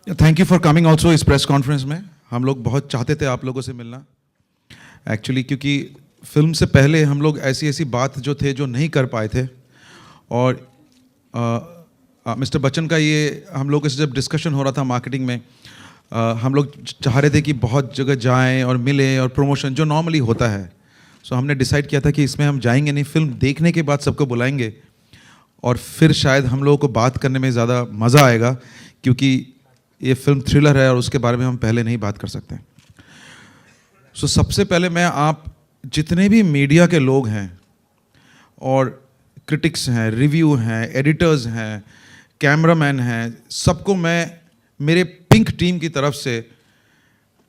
Thank you for coming also इस press conference में। हम लोग बहुत चाहते थे आप लोगों से मिलना एक्चुअली, क्योंकि फिल्म से पहले हम लोग ऐसी ऐसी बात जो थे जो नहीं कर पाए थे। और मिस्टर बच्चन का ये हम लोगों से जब डिस्कशन हो रहा था मार्केटिंग में, हम लोग चाह रहे थे कि बहुत जगह जाएं और मिलें और प्रमोशन जो नॉर्मली होता है। सो हमने डिसाइड किया था कि इसमें हम जाएंगे नहीं, फिल्म देखने के बाद सबको बुलाएंगे और फिर शायद हम लोगों को बात करने में ज़्यादा मज़ा आएगा, क्योंकि ये फिल्म थ्रिलर है और उसके बारे में हम पहले नहीं बात कर सकते। सो सबसे पहले मैं आप जितने भी मीडिया के लोग हैं और क्रिटिक्स हैं, रिव्यू हैं, एडिटर्स हैं, कैमरामैन हैं, सबको मैं मेरे पिंक टीम की तरफ से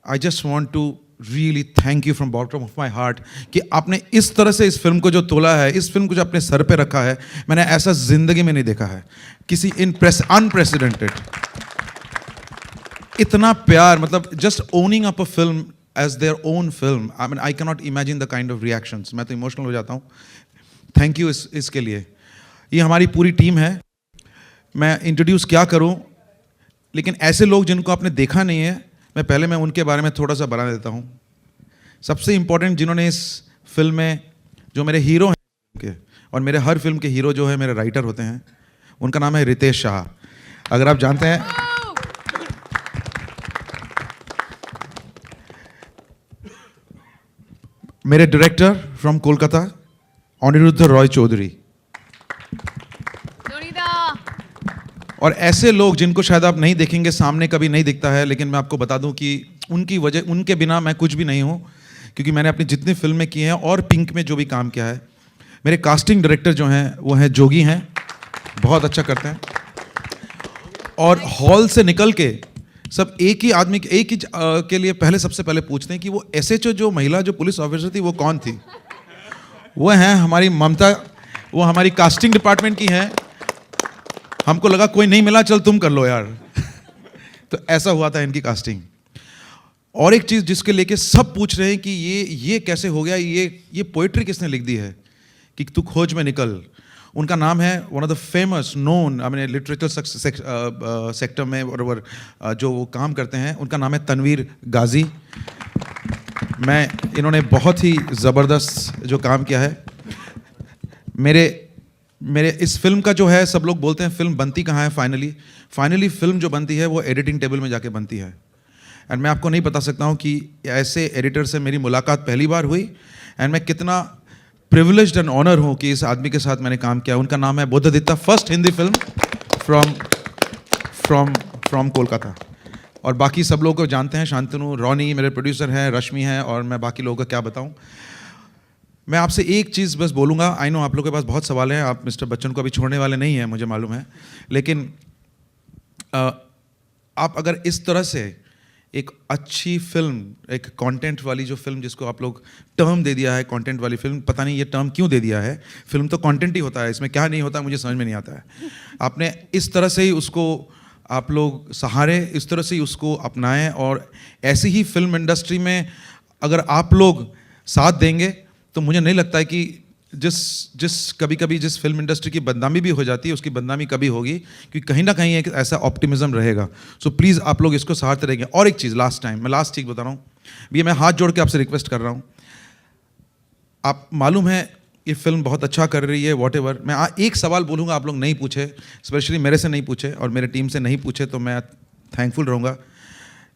I just want to really thank you from bottom of my heart कि आपने इस तरह से इस फिल्म को जो तोला है, इस फिल्म को जो अपने सर पे रखा है, मैंने ऐसा जिंदगी में नहीं देखा है किसी अनप्रेसिडेंटेड। इतना प्यार, मतलब just owning up a film as their own film. I mean I can not imagine the kind of reactions. मैं तो इमोशनल हो जाता हूँ। थैंक यू इसके लिए। ये हमारी पूरी टीम है। मैं इंट्रोड्यूस क्या करूँ, लेकिन ऐसे लोग जिनको आपने देखा नहीं है, मैं उनके बारे में थोड़ा सा बता देता हूँ। सबसे इम्पोर्टेंट जिन्होंने इस फिल्म में, जो मेरे हीरो हैं और मेरे हर फिल्म के हीरो जो है मेरे राइटर होते हैं, उनका नाम है रितेश शाह। अगर आप जानते हैं, मेरे डायरेक्टर फ्रॉम कोलकाता अनिरुद्ध रॉय चौधरी। और ऐसे लोग जिनको शायद आप नहीं देखेंगे, सामने कभी नहीं दिखता है, लेकिन मैं आपको बता दूं कि उनकी वजह, उनके बिना मैं कुछ भी नहीं हूं, क्योंकि मैंने अपनी जितनी फिल्में की हैं और पिंक में जो भी काम किया है, मेरे कास्टिंग डायरेक्टर जो हैं वो हैं जोगी हैं, बहुत अच्छा करते हैं। और हॉल से निकल के सब एक ही आदमी एक ही के लिए सबसे पहले पूछते हैं कि वो SHO जो महिला जो पुलिस ऑफिसर थी वो कौन थी। वो हैं हमारी ममता, वो हमारी कास्टिंग डिपार्टमेंट की हैं। हमको लगा कोई नहीं मिला, चल तुम कर लो यार। तो ऐसा हुआ था इनकी कास्टिंग। और एक चीज़ जिसके लेके सब पूछ रहे हैं कि ये कैसे हो गया, ये पोएट्री किसने लिख दी है कि तू खोज में निकल। उनका नाम है one of the famous known, I mean literature sector में और जो वो काम करते हैं, उनका नाम है तनवीर गाजी। इन्होंने बहुत ही ज़बरदस्त जो काम किया है। मेरे इस फिल्म का जो है, सब लोग बोलते हैं फिल्म बनती कहाँ है। फाइनली फिल्म जो बनती है वो एडिटिंग टेबल में जाके बनती है। एंड मैं आपको नहीं बता सकता हूँ कि ऐसे एडिटर से मेरी मुलाकात पहली बार हुई, एंड मैं कितना प्रिविलेज्ड एंड ऑनर हूँ कि इस आदमी के साथ मैंने काम किया। उनका नाम है Buddhaditta, first Hindi film from Kolkata. और बाकी सब लोग को जानते हैं, शांतनु, रॉनी मेरे प्रोड्यूसर हैं, रश्मि हैं, और मैं बाकी लोगों का क्या बताऊँ। मैं आपसे एक चीज़ बस बोलूँगा। आई नो आप लोगों के पास बहुत सवाल हैं, आप मिस्टर बच्चन को अभी छोड़ने वाले नहीं हैं, मुझे मालूम है, लेकिन आप अगर इस तरह से एक अच्छी फिल्म, एक कंटेंट वाली जो फिल्म, जिसको आप लोग टर्म दे दिया है कंटेंट वाली फिल्म, पता नहीं ये टर्म क्यों दे दिया है। फिल्म तो कंटेंट ही होता है, इसमें क्या नहीं होता मुझे समझ में नहीं आता है। आपने इस तरह से ही उसको आप लोग सहारे, इस तरह से ही उसको अपनाएं, और ऐसी ही फिल्म इंडस्ट्री में अगर आप लोग साथ देंगे तो मुझे नहीं लगता है कि कभी जिस फिल्म इंडस्ट्री की बदनामी भी हो जाती है, उसकी बदनामी कभी होगी, क्योंकि कहीं ना कहीं एक ऐसा ऑप्टिमिज्म रहेगा। सो प्लीज़ आप लोग इसको सहारते रहेंगे। और एक चीज़ लास्ट चीज़ बता रहा हूँ भैया, मैं हाथ जोड़ के आपसे रिक्वेस्ट कर रहा हूँ। आप मालूम है ये फिल्म बहुत अच्छा कर रही है, वॉटेवर। मैं एक सवाल बोलूँगा, आप लोग नहीं पूछे, स्पेशली मेरे से नहीं पूछे और मेरे टीम से नहीं पूछे, तो मैं थैंकफुल रहूँगा।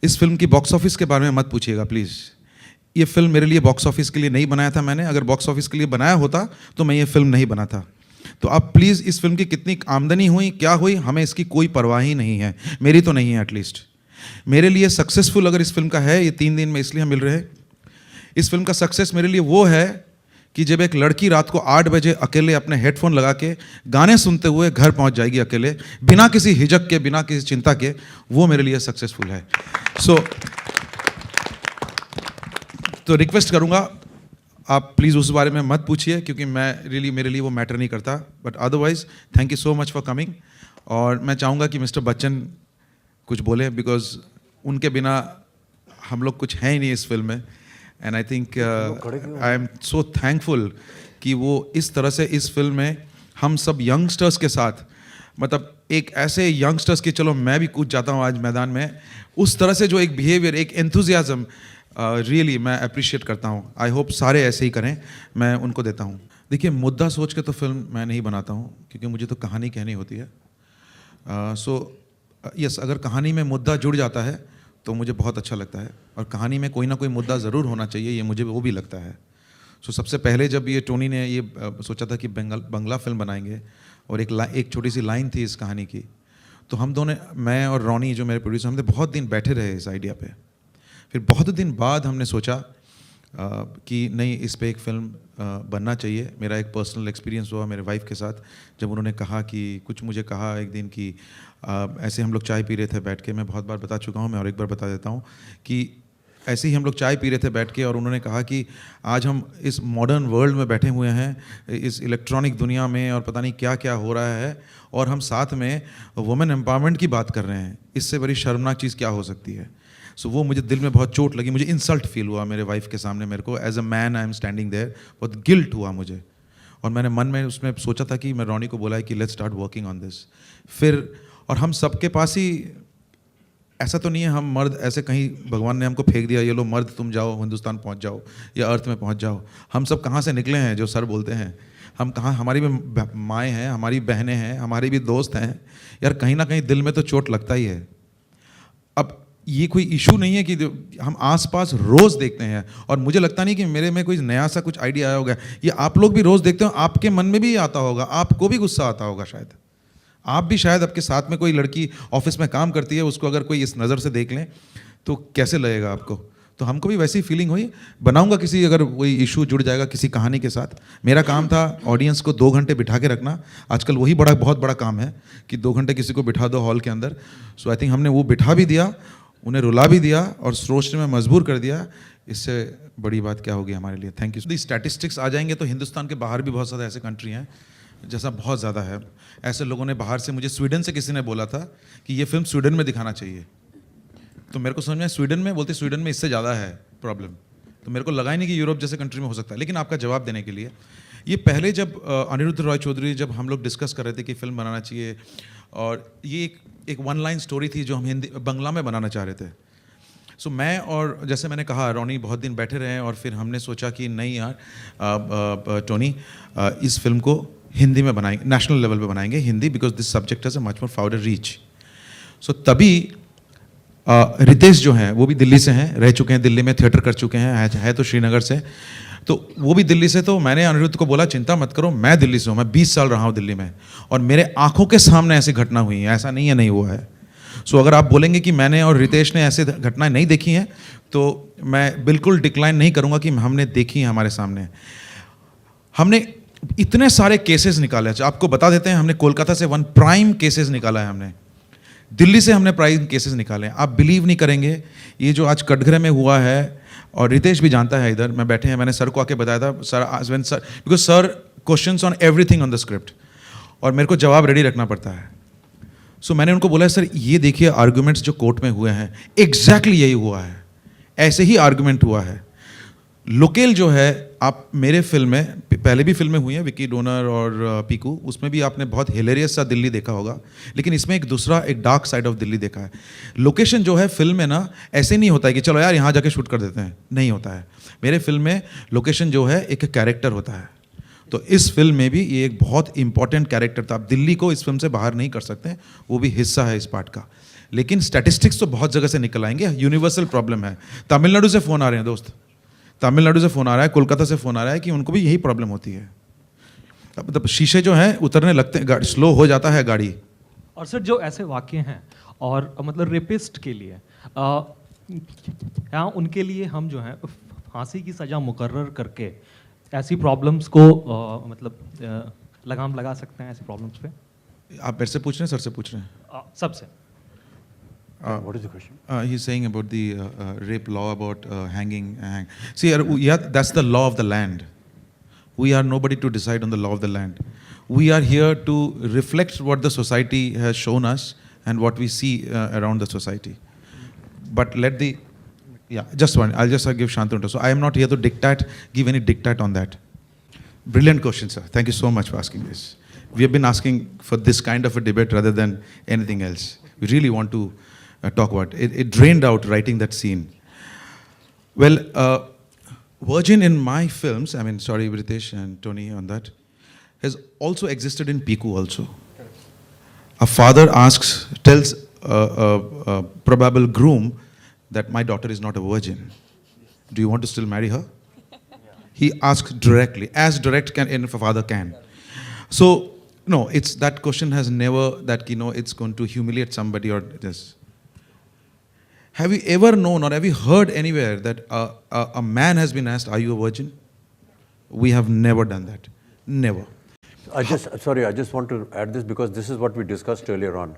इस फिल्म की बॉक्स ऑफिस के बारे में मत पूछिएगा प्लीज़। ये फिल्म मेरे लिए बॉक्स ऑफिस के लिए नहीं बनाया था मैंने। अगर बॉक्स ऑफिस के लिए बनाया होता तो मैं ये फिल्म नहीं बना था। तो आप प्लीज़ इस फिल्म की कितनी आमदनी हुई, क्या हुई, हमें इसकी कोई परवाह ही नहीं है, मेरी तो नहीं है एटलीस्ट। मेरे लिए सक्सेसफुल अगर इस फिल्म का है, ये 3 दिन में इसलिए हम मिल रहे हैं, इस फिल्म का सक्सेस मेरे लिए वो है कि जब एक लड़की रात को 8 बजे अकेले अपने हेडफोन लगा के गाने सुनते हुए घर पहुंच जाएगी अकेले, बिना किसी हिचक के, बिना किसी चिंता के, वो मेरे लिए सक्सेसफुल है। तो रिक्वेस्ट करूंगा आप प्लीज़ उस बारे में मत पूछिए, क्योंकि मेरे लिए वो मैटर नहीं करता। But otherwise thank you so much for coming. और मैं चाहूँगा कि मिस्टर बच्चन कुछ बोले, बिकॉज उनके बिना हम लोग कुछ हैं ही नहीं इस फिल्म में। And I think I am so thankful कि वो इस तरह से इस फिल्म में हम सब यंगस्टर्स के साथ मतलब एक ऐसे यंगस्टर्स की चलो मैं भी कूद जाता हूँ आज मैदान में, उस तरह से जो एक बिहेवियर, एक एंथुजियाज्म, रियली मैं अप्रिशिएट करता हूँ। आई होप सारे ऐसे ही करें, मैं उनको देता हूँ। देखिए, मुद्दा सोच के तो फिल्म मैं नहीं बनाता हूँ, क्योंकि मुझे तो कहानी कहनी होती है। सो यस, अगर कहानी में मुद्दा जुड़ जाता है तो मुझे बहुत अच्छा लगता है, और कहानी में कोई ना कोई मुद्दा ज़रूर होना चाहिए, ये मुझे वो भी लगता है। सो सबसे पहले जब ये टोनी ने ये सोचा था कि बंगला फिल्म बनाएंगे, और एक छोटी सी लाइन थी इस कहानी की, तो हम दोनों, मैं और रॉनी जो मेरे प्रोड्यूसर, हमने बहुत दिन बैठे रहे इस आइडिया पे। फिर बहुत दिन बाद हमने सोचा कि नहीं, इस पे एक फिल्म बनना चाहिए। मेरा एक पर्सनल एक्सपीरियंस हुआ मेरे वाइफ के साथ, जब उन्होंने कहा कि कुछ मुझे कहा एक दिन कि ऐसे हम लोग चाय पी रहे थे बैठ के, मैं बहुत बार बता चुका हूँ, मैं और एक बार बता देता हूँ कि ऐसे ही हम लोग चाय पी रहे थे बैठ के, और उन्होंने कहा कि आज हम इस मॉडर्न वर्ल्ड में बैठे हुए हैं, इस इलेक्ट्रॉनिक दुनिया में, और पता नहीं क्या क्या हो रहा है, और हम साथ में वुमेन एम्पावरमेंट की बात कर रहे हैं। इससे बड़ी शर्मनाक चीज़ क्या हो सकती है? सो वो मुझे दिल में बहुत चोट लगी, मुझे इंसल्ट फील हुआ मेरे वाइफ के सामने। मेरे को as a man I am standing there, बहुत गिल्ट हुआ मुझे, और मैंने मन में उसमें सोचा था कि मैं रॉनी को बोला है कि let's start working on this. फिर और हम सबके पास ही, ऐसा तो नहीं है हम मर्द ऐसे कहीं भगवान ने हमको फेंक दिया, ये लो मर्द तुम जाओ हिंदुस्तान पहुंच जाओ या अर्थ में पहुंच जाओ। हम सब कहाँ से निकले हैं जो सर बोलते हैं? हम कहाँ, हमारी भी माएँ हैं, हमारी बहनें हैं, हमारी भी दोस्त हैं यार, कहीं ना कहीं दिल में तो चोट लगता ही है। अब ये कोई इशू नहीं है कि हम आसपास रोज़ देखते हैं, और मुझे लगता नहीं कि मेरे में कोई नया सा कुछ आइडिया आया होगा, ये आप लोग भी रोज़ देखते हो, आपके मन में भी आता होगा, आपको भी गुस्सा आता होगा शायद। आप भी शायद आपके साथ में कोई लड़की ऑफिस में काम करती है, उसको अगर कोई इस नज़र से देख लें तो कैसे लगेगा आपको? तो हमको भी वैसी फीलिंग हुई। बनाऊंगा किसी, अगर कोई इशू जुड़ जाएगा किसी कहानी के साथ। मेरा काम था ऑडियंस को 2 घंटे बिठा के रखना, आजकल वही बहुत बड़ा काम है कि 2 घंटे किसी को बिठा दो हॉल के अंदर। सो आई थिंक हमने वो बिठा भी दिया, उन्हें रुला भी दिया, और सोचने में मजबूर कर दिया। इससे बड़ी बात क्या होगी हमारे लिए? Thank you. स्टैटिस्टिक्स आ जाएंगे तो हिंदुस्तान के बाहर भी बहुत ज़्यादा ऐसे कंट्री हैं जैसा बहुत ज़्यादा है। ऐसे लोगों ने बाहर से, मुझे स्वीडन से किसी ने बोला था कि ये फिल्म स्वीडन में दिखाना चाहिए, तो मेरे को समझ में स्वीडन में, बोलते स्वीडन में इससे ज़्यादा है प्रॉब्लम, तो मेरे को लगा ही नहीं कि यूरोप जैसे कंट्री में हो सकता है। लेकिन आपका जवाब देने के लिए, ये पहले जब अनिरुद्ध रॉय चौधरी, जब हम लोग डिस्कस कर रहे थे कि फिल्म बनाना चाहिए, और ये एक 1 लाइन स्टोरी थी जो हम बंगला में बनाना चाह रहे थे। सो मैं, और जैसे मैंने कहा, रॉनी बहुत दिन बैठे रहे, और फिर हमने सोचा कि नहीं यार टोनी, इस फिल्म को हिंदी में बनाएंगे, नेशनल लेवल पे बनाएंगे Hindi, because this subject has a much more broader reach. So तभी रितेश जो हैं वो भी दिल्ली से हैं, रह चुके हैं दिल्ली में, थिएटर कर चुके हैं, है तो श्रीनगर से, तो वो भी दिल्ली से। तो मैंने अनिरुद्ध को बोला चिंता मत करो, मैं दिल्ली से हूँ, मैं 20 साल रहा हूँ दिल्ली में, और मेरे आंखों के सामने ऐसी घटना हुई है, ऐसा नहीं है नहीं हुआ है। सो अगर आप बोलेंगे कि मैंने और रितेश ने ऐसे घटनाएं नहीं देखी हैं, तो मैं बिल्कुल डिक्लाइन नहीं करूँगा कि हमने देखी हैं हमारे सामने। हमने इतने सारे केसेस निकाले, आपको बता देते हैं, हमने कोलकाता से 1 प्राइम केसेस निकाला है, हमने दिल्ली से हमने प्राइम केसेस निकाले हैं। आप बिलीव नहीं करेंगे, ये जो आज कटघरे में हुआ है, और रितेश भी जानता है, इधर मैं बैठे हैं, मैंने सर को आके बताया था, sir because sir questions on everything on the script, और मेरे को जवाब रेडी रखना पड़ता है। सो मैंने उनको बोला सर ये देखिए आर्गुमेंट्स जो कोर्ट में हुए हैं, एग्जैक्टली यही हुआ है, ऐसे ही आर्गुमेंट हुआ है। लोकेल जो है, आप मेरे फिल्म में, पहले भी फिल्में हुई हैं विकी डोनर और पीकू, उसमें भी आपने बहुत हिलेरियस सा दिल्ली देखा होगा, लेकिन इसमें एक दूसरा, एक डार्क साइड ऑफ दिल्ली देखा है। लोकेशन जो है फिल्म में ना, ऐसे नहीं होता है कि चलो यार यहाँ जाके शूट कर देते हैं, नहीं होता है। मेरे फिल्म में लोकेशन जो है एक कैरेक्टर होता है, तो इस फिल्म में भी ये एक बहुत इंपॉर्टेंट कैरेक्टर था। आप दिल्ली को इस फिल्म से बाहर नहीं कर सकते, वो भी हिस्सा है इस पार्ट का। लेकिन स्टैटिस्टिक्स तो बहुत जगह से निकल आएंगे, यूनिवर्सल प्रॉब्लम है। तमिलनाडु से फ़ोन आ रहे हैं दोस्त, तमिलनाडु से फ़ोन आ रहा है, कोलकाता से फ़ोन आ रहा है कि उनको भी यही प्रॉब्लम होती है। मतलब शीशे जो हैं उतरने लगते हैं, स्लो हो जाता है गाड़ी। और सर जो ऐसे वाक़ये हैं, और मतलब रेपिस्ट के लिए यहाँ उनके लिए हम जो है फांसी की सज़ा मुकर्रर करके ऐसी प्रॉब्लम्स को मतलब लगाम लगा सकते हैं ऐसी प्रॉब्लम्स पे? आप मेरे से पूछ रहे हैं, सर से पूछ रहे हैं? सबसे। What is the question? He's saying about the rape law, about hanging. See, yeah, that's the law of the land. We are nobody to decide on the law of the land. We are here to reflect what the society has shown us and what we see around the society. But just one. I'll just give Shantanu. So I am not here to give any diktat on that. Brilliant question, sir. Thank you so much for asking this. we have been asking for this kind of a debate rather than anything else. We really want to talk about it. It drained out writing that scene. Well, Virgin in my films, I mean, sorry, Ritesh and Tony on that, has also existed in Piku also. A father tells a probable groom that my daughter is not a virgin. Do you want to still marry her? He asks directly, as direct can a father can. So, no, it's that question has never, that, you know, it's going to humiliate somebody or this. Have you ever known or have you heard anywhere that a man has been asked, are you a virgin? We have never done that. Never. I just want to add this because this is what we discussed earlier on.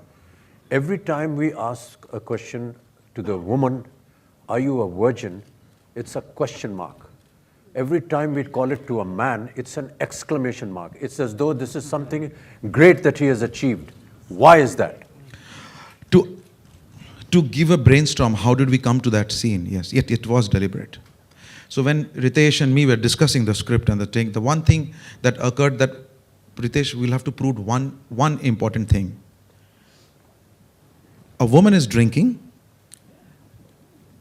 Every time we ask a question to the woman, are you a virgin? It's a question mark. Every time we call it to a man, it's an exclamation mark. It's as though this is something great that he has achieved. Why is that? To give a brainstorm, how did we come to that scene? Yes, yet it was deliberate. So when Ritesh and me were discussing the script and the thing, the one thing that occurred that Ritesh will have to prove one important thing. A woman is drinking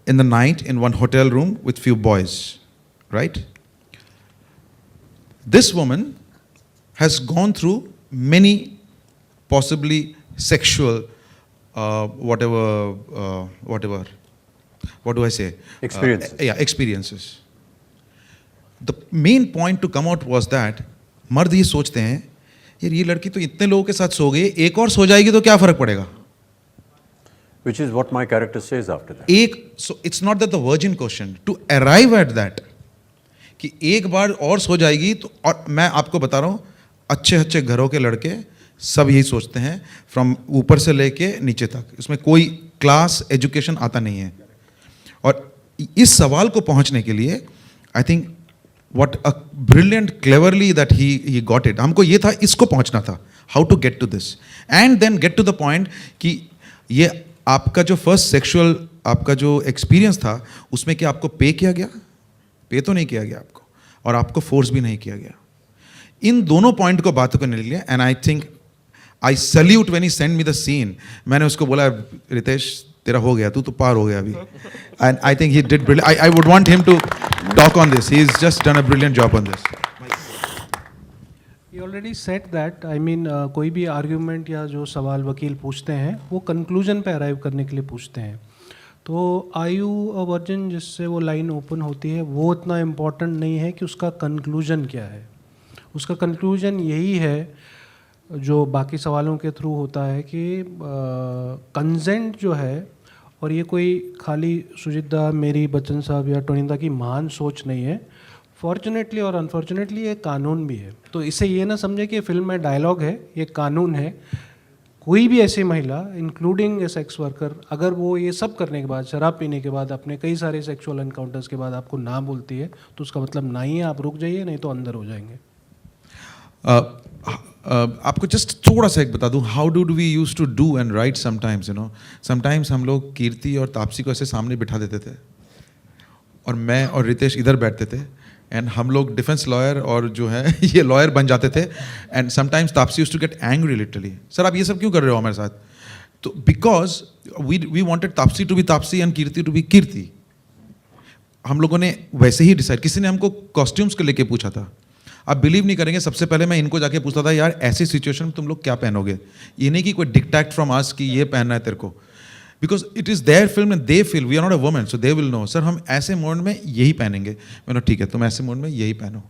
in the night in one hotel room with few boys, right? This woman has gone through many possibly sexual what do I say? Experiences. Experiences. The main point to come out was that मर्द ये सोचते हैं यार ये लड़की तो इतने लोगों के साथ सो गई, एक और सो जाएगी तो क्या फर्क पड़ेगा? Which is what my character says after that. So it's not that the virgin question. To arrive at that, कि एक बार और सो जाएगी तो, और मैं आपको बता रहा हूँ अच्छे अच्छे घरों के लड़के सब यही सोचते हैं फ्रॉम ऊपर से लेके नीचे तक, इसमें कोई क्लास एजुकेशन आता नहीं है. और इस सवाल को पहुंचने के लिए I think what a brilliant cleverly that he got it. हमको ये था, इसको पहुंचना था, how to get to this and then get to the point कि ये आपका जो फर्स्ट सेक्सुअल आपका जो एक्सपीरियंस था उसमें क्या आपको पे किया गया? पे तो नहीं किया गया आपको, और आपको फोर्स भी नहीं किया गया. इन दोनों पॉइंट को बातों को निकल लिया. And I think I salute when he send me the scene. मैंने उसको बोला रितेश तेरा हो गया, तू तो पार हो गया अभी. And I think he did brilliant. I would want him to talk on this. He is just done a brilliant job on this. You already said that. I mean, कोई भी आर्ग्यूमेंट या जो सवाल वकील पूछते हैं वो कंक्लूजन पे अराइव करने के लिए पूछते हैं. तो आयु अ वर्जिन जिससे वो लाइन ओपन होती है वो इतना इम्पोर्टेंट नहीं है कि उसका कंक्लूजन क्या है. उसका कंक्लूजन यही है जो बाकी सवालों के थ्रू होता है कि कंसेंट जो है, और ये कोई खाली सुजिता मेरी बच्चन साहब या टोनिंदा की महान सोच नहीं है. फॉर्चुनेटली और अनफॉर्चुनेटली ये कानून भी है. तो इसे ये ना समझे कि फिल्म में डायलॉग है, ये कानून है. कोई भी ऐसी महिला इंक्लूडिंग ए सेक्स वर्कर अगर वो ये सब करने के बाद, शराब पीने के बाद, अपने कई सारे सेक्सुअल एनकाउंटर्स के बाद आपको ना बोलती है तो उसका मतलब ना ही है, आप रुक जाइए नहीं तो अंदर हो जाएंगे. आपको जस्ट थोड़ा सा एक बता दूं, how do we use to do and right sometimes, you know. Sometimes हम लोग कीर्ति और तापसी को ऐसे सामने बिठा देते थे और मैं और रितेश इधर बैठते थे एंड हम लोग डिफेंस लॉयर और जो है ये लॉयर बन जाते थे. And sometimes Taapsee used to get angry literally, sir आप ये सब क्यों कर रहे हो हमारे साथ? तो because we wanted Taapsee to be Taapsee and Kirti to be Kirti. हम लोगों ने वैसे ही डिसाइड. किसी ने हमको कॉस्ट्यूम्स को लेके पूछा था. आप बिलीव नहीं करेंगे, सबसे पहले मैं इनको जाके पूछता था यार ऐसी सिचुएशन में तुम लोग क्या पहनोगे. ये नहीं कि कोई डिक्टेट फ्रॉम अस कि ये पहनना है तेरे को, because it is their film and they feel we are not a woman, so they will know sir हम ऐसे मोड में यही पहनेंगे. मैंने ठीक है तुम ऐसे मोड में यही पहनो.